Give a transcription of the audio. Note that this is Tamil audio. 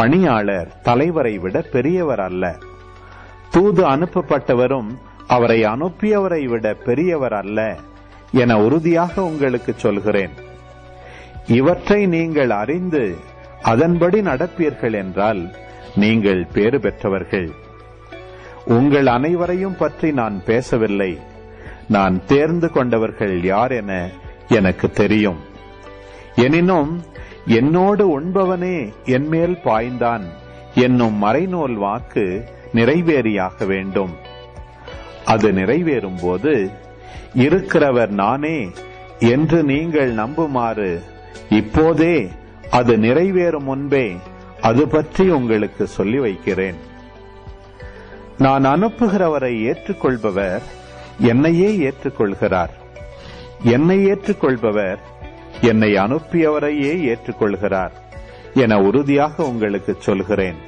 பணியாளர் தலைவரை விட பெரியவர் அல்ல. தூது அனுப்பப்பட்டவரும் அவரை அனுப்பியவரை விட பெரியவர் அல்ல என உறுதியாக உங்களுக்கு சொல்கிறேன். இவற்றை நீங்கள் அறிந்து அதன்படி நடப்பீர்கள் என்றால் நீங்கள் பேறு பெற்றவர்கள். உங்கள் அனைவரையும் பற்றி நான் பேசவில்லை. நான் தேர்ந்து கொண்டவர்கள் யார் என எனக்கு தெரியும். எனினும் என்னோடு உண்பவனே என்மேல் பாய்ந்தான் என்னும் மறைநூல் வாக்கு நிறைவேறியாக வேண்டும். அது நிறைவேறும் போது இருக்கிறவர் நானே என்று நீங்கள் நம்புமாறு இப்போதே அது நிறைவேறும் முன்பே அது பற்றி உங்களுக்கு சொல்லி வைக்கிறேன். நான் அனுப்புகிறவரை ஏற்றுக்கொள்பவர் என்னையே ஏற்றுக்கொள்கிறார். என்னை ஏற்றுக்கொள்பவர் என்னை அனுப்பியவரையே ஏற்றுக்கொள்கிறார் என உறுதியாக உங்களுக்கு சொல்கிறேன்.